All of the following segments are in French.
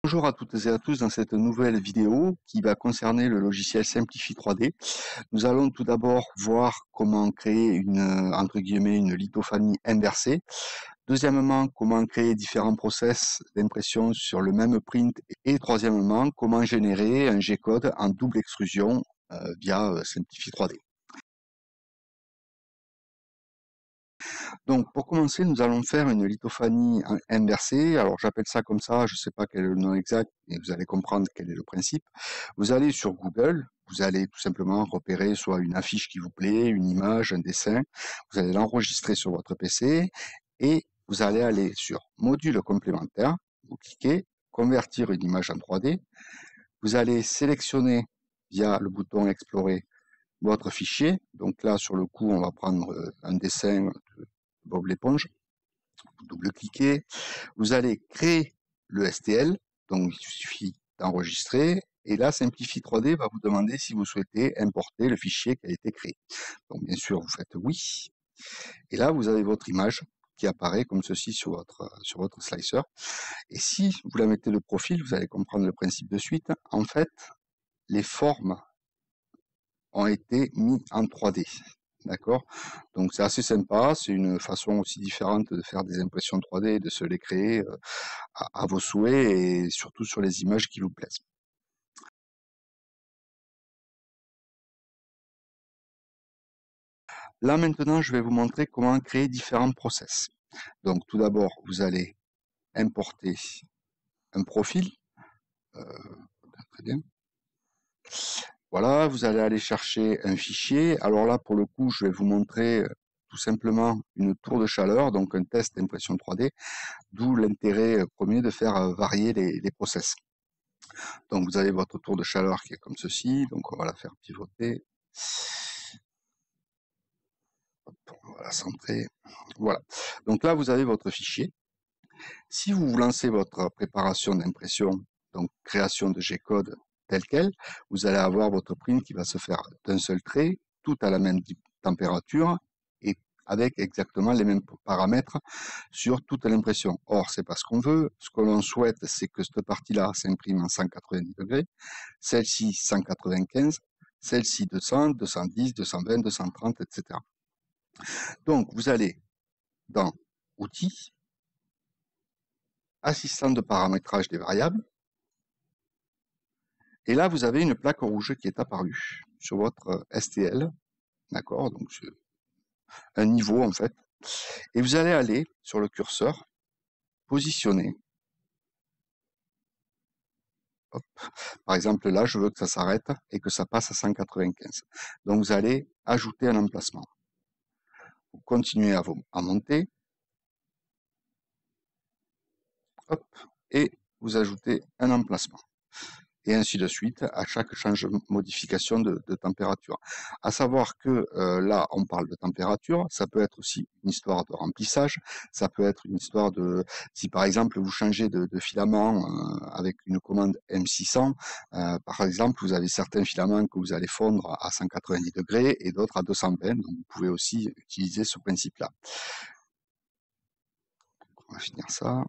Bonjour à toutes et à tous dans cette nouvelle vidéo qui va concerner le logiciel Simplify 3D. Nous allons tout d'abord voir comment créer entre guillemets, une lithophanie inversée. Deuxièmement, comment créer différents process d'impression sur le même print. Et troisièmement, comment générer un G-code en double extrusion via Simplify 3D. Donc, pour commencer, nous allons faire une lithophanie inversée. Alors, j'appelle ça comme ça, je ne sais pas quel est le nom exact, mais vous allez comprendre quel est le principe. Vous allez sur Google, vous allez tout simplement repérer soit une affiche qui vous plaît, une image, un dessin. Vous allez l'enregistrer sur votre PC et vous allez aller sur Module complémentaire. Vous cliquez, convertir une image en 3D. Vous allez sélectionner via le bouton Explorer votre fichier. Donc là, sur le coup, on va prendre un dessin de Bob l'éponge. Vous double-cliquez. Vous allez créer le STL. Donc, il suffit d'enregistrer. Et là, Simplify 3D va vous demander si vous souhaitez importer le fichier qui a été créé. Donc, bien sûr, vous faites oui. Et là, vous avez votre image qui apparaît comme ceci sur votre slicer. Et si vous la mettez de profil, vous allez comprendre le principe de suite. En fait, les formes ont été mis en 3D. D'accord? Donc c'est assez sympa, c'est une façon aussi différente de faire des impressions 3D et de se les créer à vos souhaits et surtout sur les images qui vous plaisent. Là maintenant, je vais vous montrer comment créer différents process. Donc tout d'abord, vous allez importer un profil. Très bien. Voilà, vous allez aller chercher un fichier. Alors là, pour le coup, je vais vous montrer tout simplement une tour de chaleur, donc un test d'impression 3D, d'où l'intérêt premier de faire varier les process. Donc vous avez votre tour de chaleur qui est comme ceci, donc on va la faire pivoter. Hop, on va la centrer. Voilà. Donc là, vous avez votre fichier. Si vous lancez votre préparation d'impression, donc création de G-code tel quel, vous allez avoir votre print qui va se faire d'un seul trait, tout à la même température et avec exactement les mêmes paramètres sur toute l'impression. Or, c'est pas ce qu'on veut. Ce que l'on souhaite, c'est que cette partie-là s'imprime en 190 degrés, celle-ci 195, celle-ci 200, 210, 220, 230, etc. Donc, vous allez dans Outils, Assistant de paramétrage des variables, et là, vous avez une plaque rouge qui est apparue sur votre STL, d'accord? Donc, c'est un niveau, en fait. Et vous allez aller sur le curseur, positionner. Hop. Par exemple, là, je veux que ça s'arrête et que ça passe à 195. Donc, vous allez ajouter un emplacement. Vous continuez à monter. Hop. Et vous ajoutez un emplacement. Et ainsi de suite à chaque modification de température. À savoir que là, on parle de température, ça peut être aussi une histoire de remplissage, ça peut être une histoire de, si par exemple vous changez de filament avec une commande M600, par exemple, vous avez certains filaments que vous allez fondre à 190 degrés et d'autres à 220, donc vous pouvez aussi utiliser ce principe-là. On va finir ça.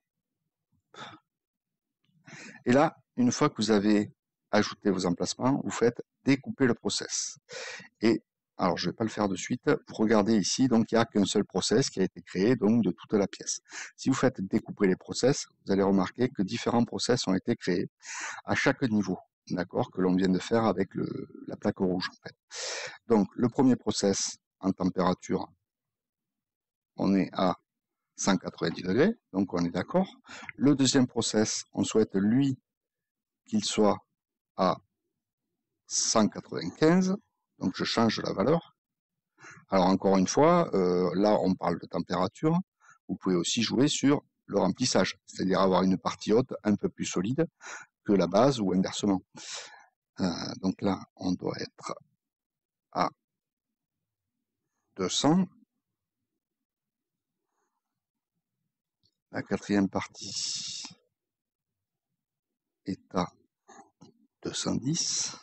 Et là, une fois que vous avez ajouté vos emplacements, vous faites découper le process. Et alors, je ne vais pas le faire de suite. Vous regardez ici, donc il n'y a qu'un seul process qui a été créé, donc de toute la pièce. Si vous faites découper les process, vous allez remarquer que différents process ont été créés à chaque niveau, d'accord, que l'on vient de faire avec la plaque rouge, en fait. Donc, le premier process en température, on est à 190 degrés, donc on est d'accord. Le deuxième process, on souhaite, lui, qu'il soit à 195, donc je change la valeur. Alors encore une fois, là on parle de température, vous pouvez aussi jouer sur le remplissage, c'est-à-dire avoir une partie haute un peu plus solide que la base ou inversement. Donc là, on doit être à 200. La quatrième partie est à 210.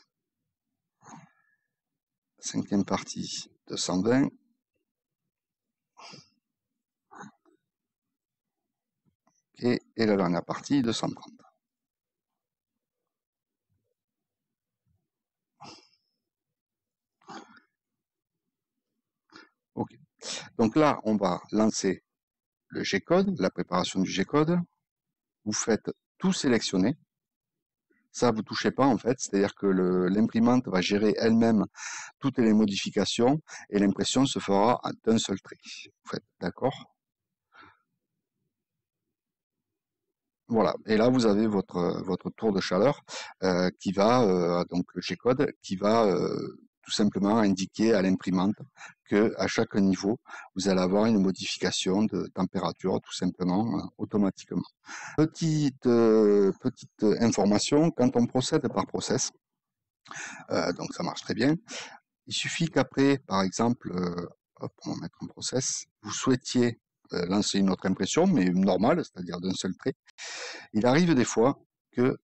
Cinquième partie, 220. Et la dernière partie, 230. Donc là, on va lancer le G-code, la préparation du G-code. Vous faites tout sélectionner. Ça, vous touchez pas en fait, c'est-à-dire que l'imprimante va gérer elle-même toutes les modifications et l'impression se fera d'un seul trait. Vous faites d'accord? Voilà. Et là, vous avez votre tour de chaleur qui va, donc le G-code, qui va tout simplement indiquer à l'imprimante que à chaque niveau, vous allez avoir une modification de température, tout simplement, automatiquement. Petite information, quand on procède par process, donc ça marche très bien, il suffit qu'après, par exemple, hop, on va mettre un process, vous souhaitiez lancer une autre impression, mais normale, c'est-à-dire d'un seul trait. Il arrive des fois qu'il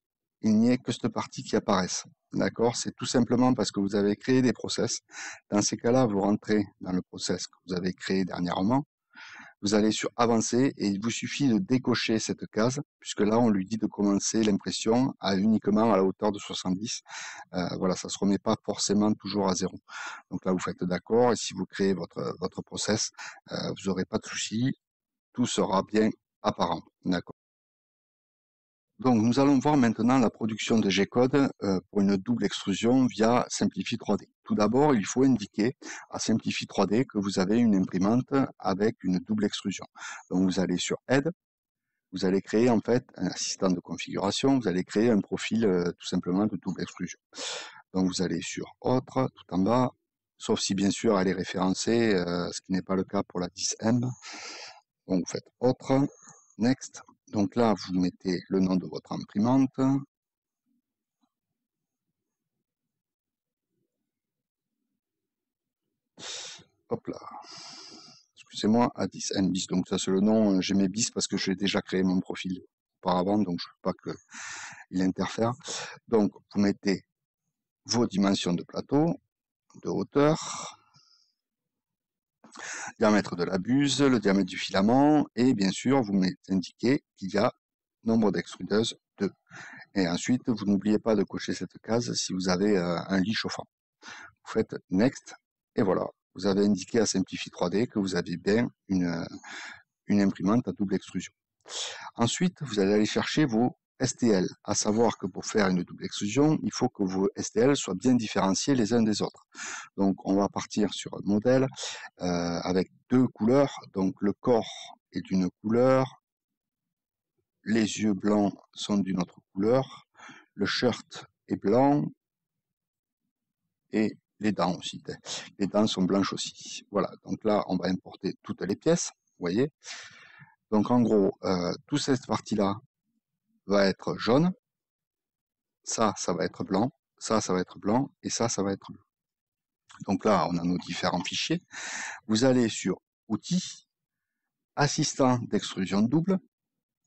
n'y ait que cette partie qui apparaisse. D'accord? C'est tout simplement parce que vous avez créé des process. Dans ces cas-là, vous rentrez dans le process que vous avez créé dernièrement. Vous allez sur avancer et il vous suffit de décocher cette case, puisque là, on lui dit de commencer l'impression uniquement à la hauteur de 70. Voilà, ça se remet pas forcément toujours à zéro. Donc là, vous faites d'accord et si vous créez votre process, vous n'aurez pas de souci. Tout sera bien apparent. D'accord? Donc, nous allons voir maintenant la production de G-code pour une double extrusion via Simplify 3D. Tout d'abord, il faut indiquer à Simplify 3D que vous avez une imprimante avec une double extrusion. Donc, vous allez sur Aide, vous allez créer en fait un assistant de configuration, vous allez créer un profil tout simplement de double extrusion. Donc, vous allez sur Autre, tout en bas, sauf si bien sûr elle est référencée, ce qui n'est pas le cas pour la 10M. Donc, vous faites Autre, Next. Donc là, vous mettez le nom de votre imprimante. Hop là. Excusez-moi, à 10M bis. Donc ça, c'est le nom. J'ai mis bis parce que j'ai déjà créé mon profil auparavant, donc je ne veux pas qu'il interfère. Donc, vous mettez vos dimensions de plateau, de hauteur, diamètre de la buse, le diamètre du filament, et bien sûr, vous indiquez qu'il y a nombre d'extrudeuses 2. Et ensuite, vous n'oubliez pas de cocher cette case si vous avez un lit chauffant. Vous faites Next, et voilà. Vous avez indiqué à Simplify 3D que vous avez bien une imprimante à double extrusion. Ensuite, vous allez aller chercher vos STL, à savoir que pour faire une double extrusion, il faut que vos STL soient bien différenciés les uns des autres. Donc, on va partir sur un modèle avec deux couleurs. Donc, le corps est d'une couleur, les yeux blancs sont d'une autre couleur, le shirt est blanc et les dents aussi. Les dents sont blanches aussi. Voilà, donc là, on va importer toutes les pièces, vous voyez. Donc en gros, toute cette partie-là va être jaune, ça va être blanc, ça va être blanc, et ça va être bleu. Donc là, on a nos différents fichiers. Vous allez sur Outils, Assistant d'extrusion double,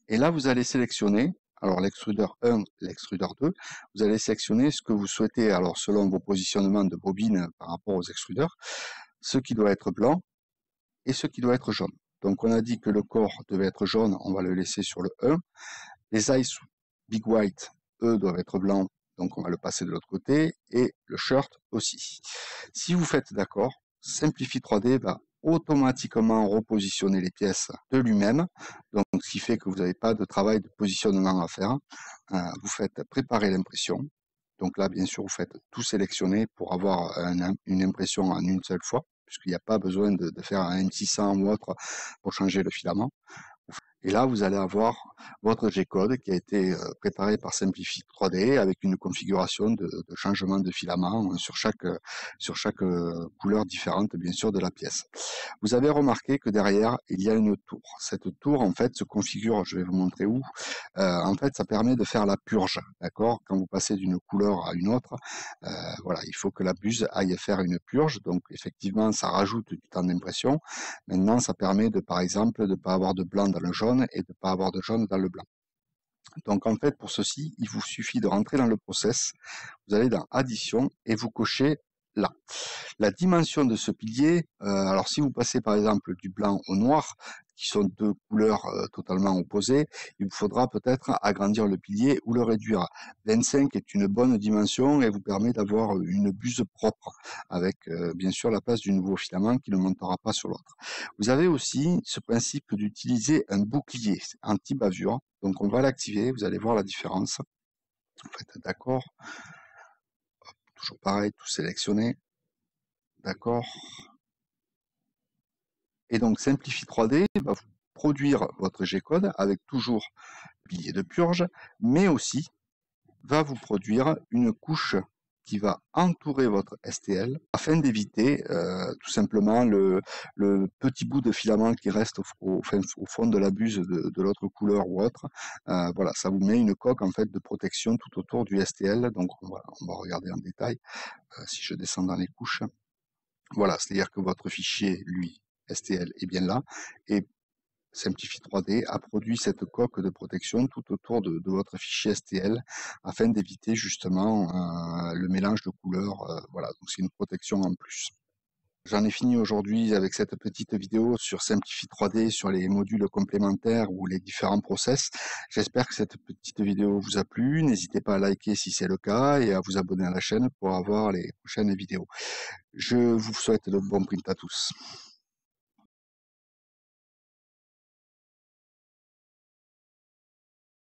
et là, vous allez sélectionner, alors l'extrudeur 1, l'extrudeur 2, vous allez sélectionner ce que vous souhaitez, alors selon vos positionnements de bobine par rapport aux extrudeurs, ce qui doit être blanc et ce qui doit être jaune. Donc on a dit que le corps devait être jaune, on va le laisser sur le 1. Les eyes big white, eux, doivent être blancs, donc on va le passer de l'autre côté, et le shirt aussi. Si vous faites d'accord, Simplify 3D va automatiquement repositionner les pièces de lui-même, donc ce qui fait que vous n'avez pas de travail de positionnement à faire. Vous faites préparer l'impression, donc là bien sûr vous faites tout sélectionner pour avoir une impression en une seule fois, puisqu'il n'y a pas besoin de faire un M600 ou autre pour changer le filament. Et là, vous allez avoir votre G-code qui a été préparé par Simplify 3D avec une configuration de changement de filament sur chaque couleur différente, bien sûr, de la pièce. Vous avez remarqué que derrière, il y a une tour. Cette tour, en fait, se configure, je vais vous montrer où. En fait, ça permet de faire la purge, d'accord? Quand vous passez d'une couleur à une autre, voilà, il faut que la buse aille faire une purge. Donc, effectivement, ça rajoute du temps d'impression. Maintenant, ça permet de, par exemple, de ne pas avoir de blanc dans le jaune et de ne pas avoir de jaune dans le blanc. Donc, en fait, pour ceci, il vous suffit de rentrer dans le process. Vous allez dans Addition et vous cochez là. La dimension de ce pilier, alors si vous passez par exemple du blanc au noir, qui sont deux couleurs totalement opposées, il vous faudra peut-être agrandir le pilier ou le réduire. 25 est une bonne dimension et vous permet d'avoir une buse propre, avec bien sûr la place du nouveau filament qui ne montera pas sur l'autre. Vous avez aussi ce principe d'utiliser un bouclier anti-bavure, donc on va l'activer, vous allez voir la différence. Vous faites d'accord, toujours pareil, tout sélectionné, d'accord. Et donc Simplify 3D va vous produire votre G-code avec toujours pilier de purge, mais aussi va vous produire une couche qui va entourer votre STL afin d'éviter tout simplement le petit bout de filament qui reste au fond de la buse de l'autre couleur ou autre. Voilà, ça vous met une coque en fait de protection tout autour du STL. Donc voilà, on va regarder en détail si je descends dans les couches. Voilà, c'est-à-dire que votre fichier, lui, STL, est bien là. Et Simplify 3D a produit cette coque de protection tout autour de votre fichier STL afin d'éviter justement le mélange de couleurs. Voilà, donc c'est une protection en plus. J'en ai fini aujourd'hui avec cette petite vidéo sur Simplify 3D, sur les modules complémentaires ou les différents process. J'espère que cette petite vidéo vous a plu. N'hésitez pas à liker si c'est le cas et à vous abonner à la chaîne pour avoir les prochaines vidéos. Je vous souhaite de bons prints à tous.